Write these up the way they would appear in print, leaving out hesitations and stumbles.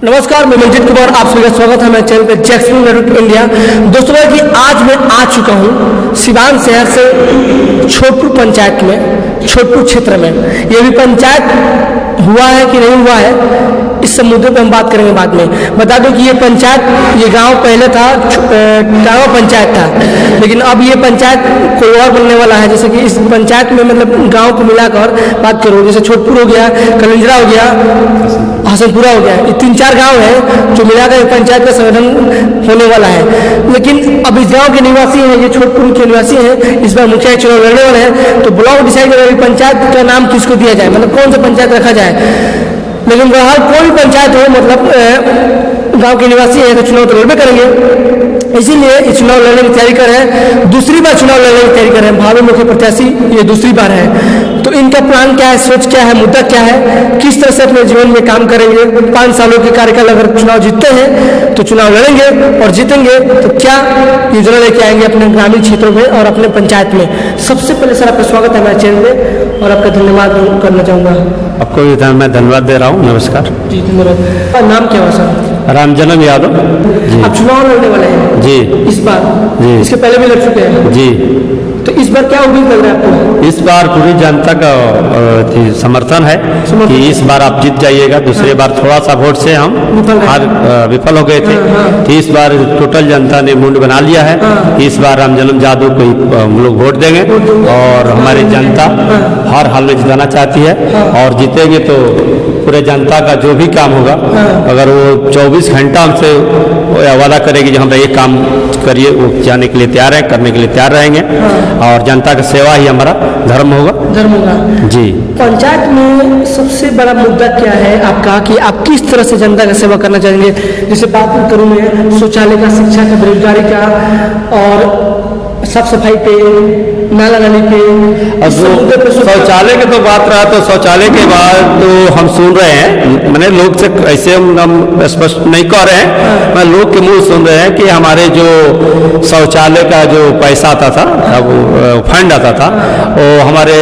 नमस्कार, मैं मंजित कुमार, आप सभी का स्वागत है मेरे चैनल पे जैक्सन नेटवर्क इंडिया। दोस्तों कि आज मैं आ चुका हूँ सिवान शहर से छोटपुर पंचायत में, छोटपुर क्षेत्र में। ये भी पंचायत हुआ है कि नहीं हुआ है, इस सब मुद्दे पे हम बात करेंगे बाद में। बता दूं कि ये गांव पहले था टावा पंचायत था, लेकिन अब ये पंचायत कोई और बनने वाला है। जैसे कि इस पंचायत में मतलब गांव को मिलाकर बात करूँ, जैसे छोटपुर हो गया, कलिंजरा हो गया, हसनपुरा हो गया, ये 3-4 गांव है जो मिलाकर पंचायत का संगठन होने वाला है। लेकिन अब इस गांव के निवासी हैं, ये छोटपुर के निवासी हैं, इस बार मुखिया चुनाव लड़ने वाले हैं, तो ब्लॉक डिसाइड करेगा पंचायत का नाम किसको दिया जाए, मतलब कौन सा पंचायत रखा जाए। लेकिन बहरहाल कोई भी पंचायत हो, मतलब गांव के निवासी है तो चुनाव तो लड़बे करेंगे, इसीलिए ये चुनाव लड़ने की तैयारी कर रहे हैं। दूसरी बार चुनाव लड़ने की तैयारी कर रहे हैं, भावी मुख्य प्रत्याशी ये दूसरी बार है। तो इनका प्लान क्या है, सोच क्या है, मुद्दा क्या है, किस तरह से अपने जीवन में काम करेंगे। 5 सालों के कार्यकाल अगर चुनाव जीतते हैं तो चुनाव लड़ेंगे, और जीतेंगे तो क्या योजना लेके आएंगे अपने ग्रामीण क्षेत्रों में और अपने पंचायत में। सबसे पहले सर आपका स्वागत है मेरे चैनल में, और आपका धन्यवाद करना चाहूँगा। आपको भी मैं धन्यवाद दे रहा हूँ। नमस्कार जी, धन्यवाद। नाम क्या हुआ सर? रामजन्म यादव जी। आप चुनाव लड़ने वाले हैं जी इस बार? जी। इसके पहले भी लड़ चुके हैं जी। तो इस बार क्या उम्मीद लग रहा है आपको? इस बार पूरी जनता का समर्थन है कि इस बार आप जीत जाइएगा। दूसरे बार थोड़ा सा वोट से हम विफल हो गए थे। तो इस बार टोटल जनता ने मुंड बना लिया है कि इस बार रामजन्म यादव को हम लोग वोट देंगे, और हमारी जनता हर हाल में जिताना चाहती है, और जीतेंगे तो पूरे जनता का जो भी काम होगा, अगर वो 24 घंटा हमसे वादा करेगी जो हम ये काम करिए, वो जाने के लिए तैयार है, करने के लिए तैयार रहेंगे, और जनता का सेवा ही हमारा धर्म होगा। जी। पंचायत में सबसे बड़ा मुद्दा क्या है आपका, कि आप किस तरह से जनता का सेवा करना चाहेंगे? जैसे बात करूँ मैं शौचालय का, शिक्षा का, बेरोजगारी का, और साफ सफाई पे, नाला नाली पे। अब शौचालय की तो बात रहा, तो शौचालय के बाद तो हम सुन रहे हैं, मैंने लोग से ऐसे हम स्पष्ट नहीं कह रहे हैं, मैं लोग के मुंह सुन रहे हैं कि हमारे जो शौचालय का जो पैसा आता था, वो फंड आता था, वो हमारे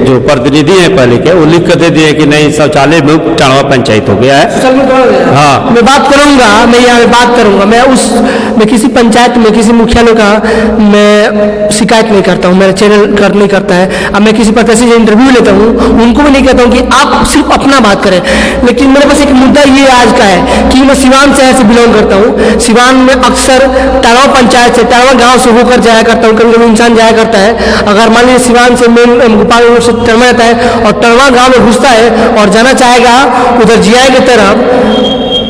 जो प्रतिनिधि हैं पहले के, वो लिख कर दे दिए कि नहीं, शौचालय में टाणवा पंचायत हो गया है। हाँ, मैं बात करूंगा, मैं यहाँ बात करूंगा, मैं किसी पंचायत में किसी मुखियालय का मैं शिकायत नहीं करता हूँ, मेरा चैनल नहीं करता है। अब मैं किसी प्रत्याशी से इंटरव्यू लेता हूँ, उनको भी नहीं कहता हूँ कि आप सिर्फ अपना बात करें। लेकिन मेरे पास एक मुद्दा ये आज का है कि मैं सिवान शहर से बिलोंग करता हूँ। सिवान में अक्सर टावा पंचायत से, टावा गाँव से होकर जाया करता हूँ, कभी कभी इंसान जाया करता है। अगर मान लीजिए सिवान से मेन गोपाल रोड से टरवा जाता है और टरवा गाँव में घुसता है और जाना चाहेगा उधर जीआई की तरफ,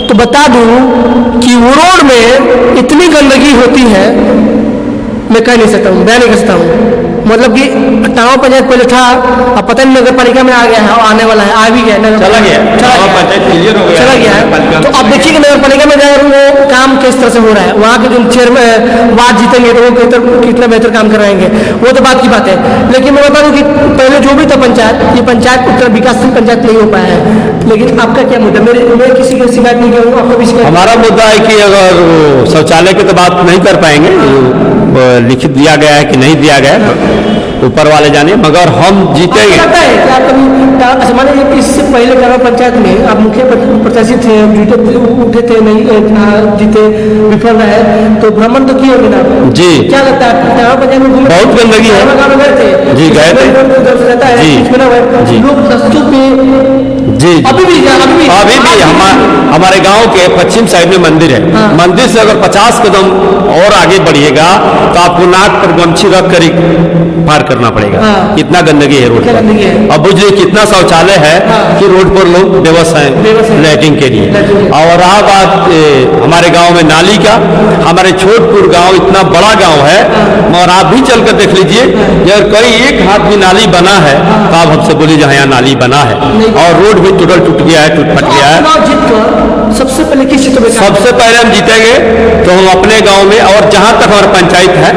तो बता दूँ कि वो रोड में इतनी गंदगी होती है, मैं कह नहीं सकता हूँ, बयान नहीं कर सकता हूँ। मतलब कि टावा पंचायत पहले था, अब पता नहीं नगर पालिका में आ गया है, आने वाला है, आ भी गया, चला गया है। तो अब देखिए कि नगर पालिका में जाकर वो काम किस तरह से हो रहा है, वहाँ के जो चेयरमैन वार्ड जीतेंगे तो वो कितना बेहतर काम करवाएंगे, वो तो बात की बात है। लेकिन मैं बता दूँ कि पहले जो भी था पंचायत, ये पंचायत उत्तर विकासशील पंचायत नहीं हो पाया है। लेकिन आपका क्या मुद्दा? मैं किसी की शिकायत नहीं करूँगा, आपको भी शिकायत। हमारा मुद्दा है कि अगर शौचालय की तो बात नहीं कर पाएंगे, लिखित दिया गया है कि नहीं दिया गया है, ऊपर वाले जाने, मगर हम जीतेंगे। पता है कि आप कभी मान लीजिए इससे पहले टावा पंचायत में आप मुख्य प्रत्याशी थे, उठे थे, नहीं जीते, विफल रहे, तो भ्रमण तो किए होंगे ना जी? क्या लगता है टावा पंचायत में बहुत गंदगी है? गए थे जी, गए थे जी, लोग रस्तों पे जी, अभी भी हमारे गांव के पश्चिम साइड में मंदिर है। मंदिर से अगर 50 कदम और आगे बढ़िएगा तो आपको नाक पर गमछी रख कर पार करना पड़ेगा। कितना गंदगी है रोड पर। अब बुझिए कितना शौचालय है कि रोड पर लोग बेबस हैं लैट्रिन के लिए। और रहा बात हमारे गांव में नाली का, हमारे छोटपुर गांव इतना बड़ा गांव है, और आप भी चलकर देख लीजिए, अगर कहीं एक हाथ भी नाली बना है तो आप हमसे बोलिए जहाँ यहाँ नाली बना है, और रोड भी टूट गया है, टूट फट गया है। सबसे पहले किस क्षेत्र में? सबसे पहले हम जीतेंगे तो हम अपने गांव में, और जहां तक हमारी पंचायत है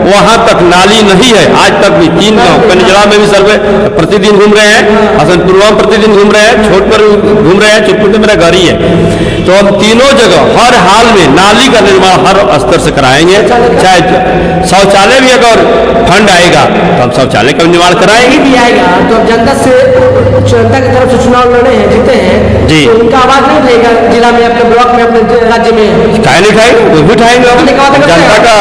वहां तक नाली नहीं है आज तक भी। 3 गांव, कनिजड़ा में भी सर्वे प्रतिदिन घूम रहे हैं, हसनपुरवा में प्रतिदिन घूम रहे हैं, छोट पर घूम रहे हैं, चुटपुर में मेरा घर ही है। तो हम तीनों जगह हर हाल में नाली का निर्माण हर स्तर से कराएंगे, चाहे शौचालय भी अगर फंड आएगा तो हम शौचालय का निर्माण कराएंगे। भी आएगा तो अब जनता की तरफ से चुनाव लड़े हैं, जीते हैं जी। तो उनका आवाज नहीं रहेगा जिला में, अपने ब्लॉक में, अपने राज्य में। काहे नहीं उठाएंगे, वो भी उठाएंगे। जनता का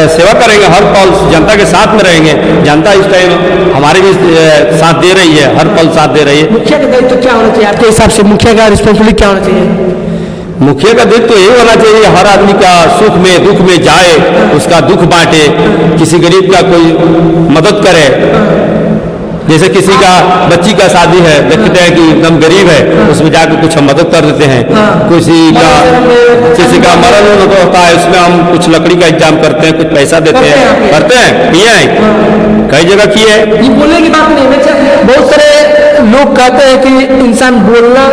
सेवा करेंगे, हर पल जनता के साथ में रहेंगे। जनता इस टाइम हमारे भी साथ दे रही है, हर पल साथ दे रही है। मुखिया का दायित्व क्या होना चाहिए आपके हिसाब से? मुखिया का रिस्पॉन्सिबिलिटी क्या होना चाहिए? मुखिया का दायित्व तो यही होना चाहिए, हर आदमी का सुख में दुख में जाए, उसका दुख बांटे, किसी गरीब का कोई मदद करे। जैसे किसी का बच्ची का शादी है, देखते हैं कि एकदम गरीब है, उसमें जाकर कुछ हम मदद कर देते हैं। किसी का मरण होता है, उसमें हम कुछ लकड़ी का इंतजाम करते हैं, कुछ पैसा देते हैं, करते हैं, किए हैं, कई जगह किए हैं। ये बोलने की बात नहीं है, बहुत सारे लोग कहते हैं कि इंसान बोलना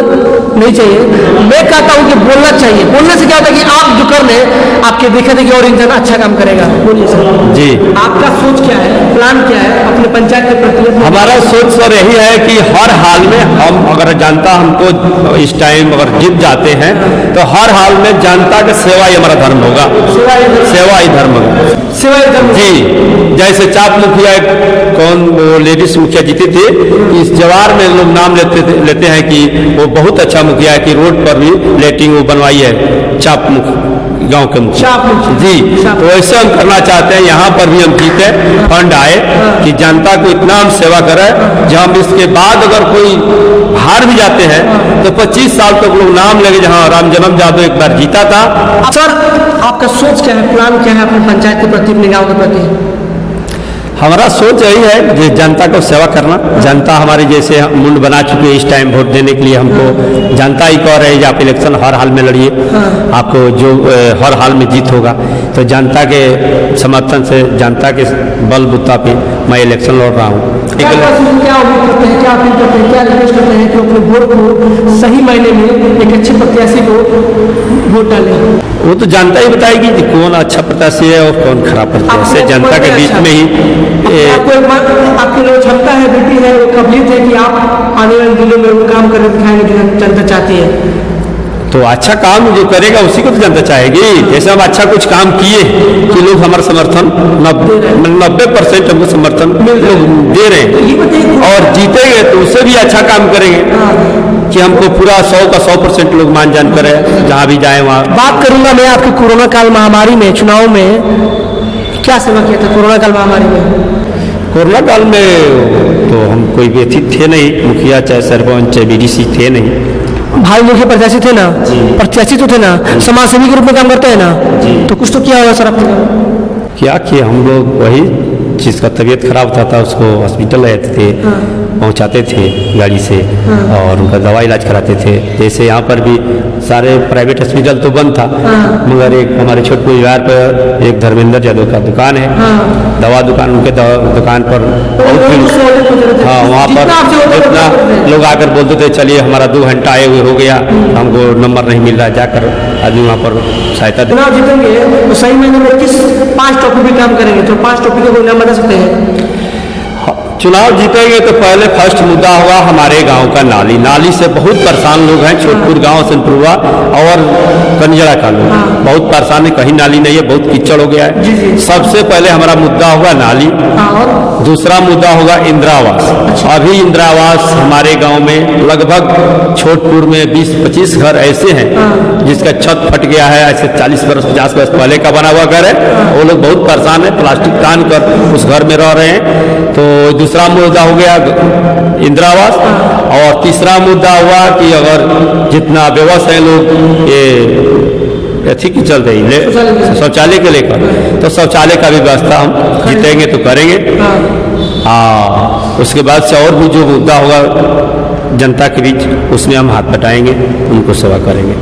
नहीं चाहिए। मैं कहता हूँ कि बोलना चाहिए। बोलने से क्या होता है कि आप जो कर रहे हैं, आपके देखा देखी और इंसान अच्छा काम करेगा। बोलिए सर जी, आपका सोच क्या है, प्लान क्या है अपने पंचायत के प्रति? हमारा सोच सर यही है कि हर हाल में हम, अगर जनता हमको इस टाइम अगर जीत जाते हैं तो हर हाल में जनता का सेवा ही हमारा धर्म होगा। सेवा ही धर्म होगा। सेवा ही धर्म जी। जैसे चाप मुखिया, कौन वो लेडीज मुखिया जीती थी, इस जवार में लोग नाम लेते हैं कि वो बहुत अच्छा मुखिया है, कि रोड पर भी लेटिंग वो बनवाई है, चाप गांव के मुखिया जी। तो ऐसे हम करना चाहते हैं, यहाँ पर भी हम जीते, फंड आए कि जनता को इतना हम सेवा करें, जहाँ इसके बाद अगर कोई हार भी जाते हैं तो 25 साल तक लोग नाम लगे, जहाँ राम जन्म जादव एक बार जीता था। सर आपका सोच क्या है, प्लान क्या है अपने पंचायत के प्रति, अपने गाँव के प्रति? हमारा सोच यही है कि जनता को सेवा करना। जनता हमारी जैसे मुंड बना चुकी है, इस टाइम वोट देने के लिए हमको जनता ही कह रहे हैं कि आप इलेक्शन हर हाल में लड़िए, आपको जो हर हाल में जीत होगा। तो जनता के समर्थन से, जनता के बलबूता पे मैं इलेक्शन लड़ रहा हूँ। क्या उम्मीद करते हैं, क्या अपील करते हैं, क्या रिक्वेस्ट करते हैं कि अपने वोट को सही मायने में एक अच्छे प्रत्याशी को वोट डालें? वो तो जनता ही बताएगी कि कौन अच्छा प्रत्याशी है और कौन खराब प्रत्याशी है। जनता के बीच में ही आपकी जो क्षमता है, ड्यूटी है, वो काबिलियत है कि आप आने वाले दिनों में वो काम करके दिखाएंगे जो जनता चाहती है। तो अच्छा काम जो करेगा उसी को तो जनता चाहेगी। जैसे हम अच्छा कुछ काम किए कि लोग हमारा समर्थन 90% हमको समर्थन लोग दे रहे हैं, और जीतेंगे तो उससे भी अच्छा काम करेंगे कि हमको पूरा 100 का 100% लोग मान जान करें, जहाँ भी जाए वहाँ। बात करूंगा मैं आपकी कोरोना काल महामारी में, चुनाव में क्या सेवा किया था कोरोना काल महामारी में? कोरोना काल में तो हम कोई व्यक्ति थे नहीं, मुखिया चाहे सरपंच चाहे बीडीसी थे नहीं। भाई मुखिया प्रत्याशी थे ना, प्रत्याशी तो थे ना, समाज सेवी के रूप में काम करते हैं ना, तो कुछ तो किया होगा सर आपने? क्या किया, हम लोग वही जिसका तबीयत खराब होता था उसको हॉस्पिटल ले जाते थे, पहुंचाते थे गाड़ी से, और उनका दवा इलाज कराते थे। जैसे यहाँ पर भी सारे प्राइवेट हॉस्पिटल तो बंद था, मगर एक हमारे छोटपुर विहार पर एक धर्मेंद्र यादव का दुकान है, दवा दुकान, उनके दुकान पर बहुत भीड़। हाँ, वहाँ पर जितना लोग आकर बोलते थे चलिए हमारा 2 घंटा आए हुए हो गया, हमको नंबर नहीं मिल रहा, जाकर आदमी वहाँ पर सहायता। चुनाव जीतेंगे तो सही मायने में किस 5 टॉपिक पे काम करेंगे? तो 5 टॉपिक का कोई नाम बता सकते हैं? चुनाव जीतेंगे तो पहले फर्स्ट मुद्दा होगा हमारे गांव का नाली। नाली से बहुत परेशान लोग हैं, छोटपुर गांव, सनपुरवा और कंजड़ा का लोग बहुत परेशान है, कहीं नाली नहीं है, बहुत कीचड़ हो गया है। सबसे पहले हमारा मुद्दा होगा नाली। दूसरा मुद्दा होगा इंदिरावास। अभी इंदिरावास हमारे गांव में लगभग छोटपुर में 20-25 घर ऐसे हैं जिसका छत फट गया है, ऐसे 40 वर्ष 50 वर्ष पहले का बना हुआ घर है, वो लोग बहुत परेशान है, प्लास्टिक तान कर उस घर में रह रहे हैं। तो दूसरा मुद्दा हो गया इंदिरावास, और तीसरा मुद्दा हुआ कि अगर जितना व्यवस्था लोग ये ठीक ही चल रही है शौचालय के लेकर, तो शौचालय का भी व्यवस्था हम जीतेंगे तो करेंगे। उसके बाद से और भी जो मुद्दा होगा जनता के बीच, उसमें हम हाथ बटाएंगे, उनको सेवा करेंगे।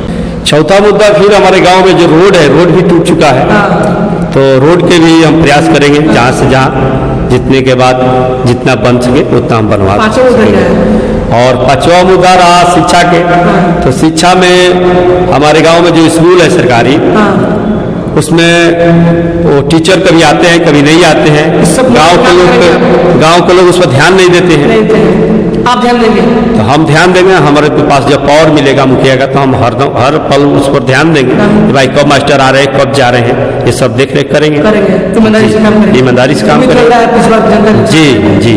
चौथा मुद्दा फिर हमारे गांव में जो रोड है, रोड भी टूट चुका है, तो रोड के भी हम प्रयास करेंगे, जहाँ से जहाँ जितने के बाद जितना बन सके उतना हम बनवा सकेंगे। और 5वां मुद्दा रहा शिक्षा के। तो शिक्षा में हमारे गांव में जो स्कूल है सरकारी, उसमें वो टीचर कभी आते हैं कभी नहीं आते हैं, गांव के लोग उस पर ध्यान नहीं देते हैं। आप ध्यान देंगे? तो हम ध्यान देंगे, हमारे पास जब पावर मिलेगा मुखिया का तो हम हर पल उस पर ध्यान देंगे कि भाई कब मास्टर आ रहे हैं, कब जा रहे हैं, ये सब देख रेख करेंगे। ईमानदारी से काम करेंगे। ईमानदारी से काम करेंगे। इस बार जनता जी जी।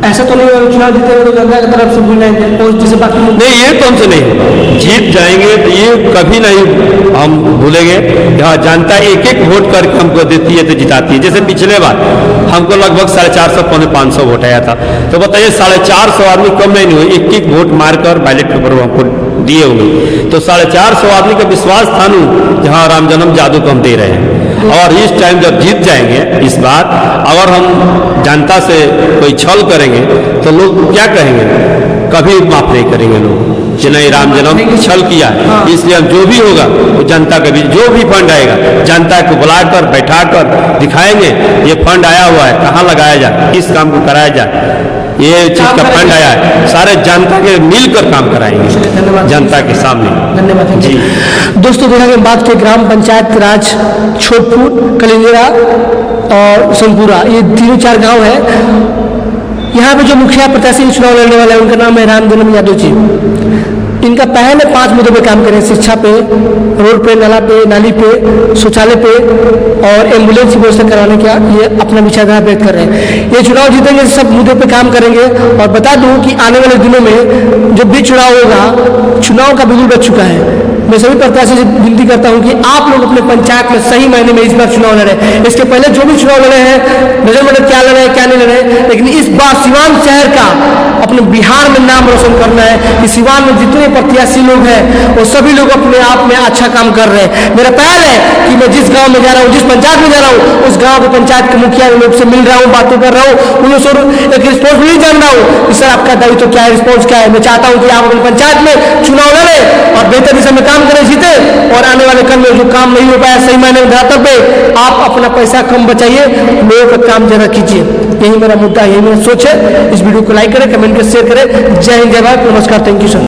ऐसा तो नहीं होगा चुनाव जीते हुए तो जनता की तरफ से भूल जाएंगे और जैसे बाकी नहीं, ये तो हमसे नहीं, जीत जाएंगे तो ये कभी नहीं हम भूलेंगे। हाँ, जनता एक एक वोट करके हमको देती है तो जिताती है। जैसे पिछले बार हमको लगभग 450 पौने 500 वोट आया था, तो बताइए 450 आदमी कम नहीं हुए, एक एक वोट मारकर बैलेट पेपर हमको दिए होंगे। तो 450 आदमी का विश्वास था नू जहाँ राम जन्म जादू को हम दे रहे हैं। और इस टाइम जब जीत जाएंगे इस बार, अगर हम जनता से कोई छल करेंगे तो लोग क्या कहेंगे? कभी माफ नहीं करेंगे लोग कि नहीं राम जन्म छल किया है। इसलिए हम जो भी होगा वो जनता के बीच, जो भी फंड आएगा जनता को बुलाकर बैठाकर दिखाएंगे ये फंड आया हुआ है, कहाँ लगाया जाए, किस काम को कराया जाए, ये चीज का फंड आया है, सारे जनता के मिलकर काम कराएंगे जनता के सामने। धन्यवाद जी। दोस्तों देखा कि बात की ग्राम पंचायत राज छोटपुर, कलिंगरा और सोनपुरा, ये तीनों 4 गांव है। यहाँ पे जो मुखिया प्रत्याशी चुनाव लड़ने वाले हैं उनका नाम है राम जन्म यादव जी। इनका पहले 5 मुद्दों पे काम करें, शिक्षा पे, रोड पे, नाली पे, शौचालय पे और एम्बुलेंस की व्यवस्था कराने का ये अपना विचारधारा व्यक्त कर रहे हैं। ये चुनाव जीतेंगे सब मुद्दों पे काम करेंगे। और बता दूं कि आने वाले दिनों में जब भी चुनाव होगा, चुनाव का बिगुल बच चुका है। मैं सभी प्रत्याशी से विनती करता हूं कि आप लोग अपने पंचायत में सही मायने में इस बार चुनाव लड़े। इसके पहले जो भी चुनाव लड़े हैं नजर में क्या लड़े क्या नहीं लड़े, लेकिन इस बार सिवान शहर का अपने बिहार में नाम रोशन करना है कि सिवान में जितने प्रत्याशी लोग हैं वो सभी लोग अपने आप में अच्छा काम कर रहे हैं। मेरा पहल है कि मैं जिस गांव में जा रहा हूँ, जिस पंचायत में जा रहा हूँ, उस गांव के पंचायत के मुखिया लोग से मिल रहा हूँ, बातें कर रहा हूँ, उन्हें एक रिस्पॉन्सिबिलिटी जान रहा हूँ कि सर आपका दायित्व क्या है, रिस्पॉन्स क्या है। मैं चाहता हूँ कि आप अपनी पंचायत में चुनाव लड़े और बेहतर दिशा में काम करें, जीते और आने वाले कल में जो काम नहीं हो पाया सही मायने में धरातल पे आप अपना पैसा कम बचाइए, लोगों का काम ज्यादा कीजिए। यही मेरा मुद्दा, यही मेरा सोच है। इस वीडियो को लाइक करें, कमेंट करें, शेयर करें। जय हिंद, जय भारत, नमस्कार, थैंक यू सर।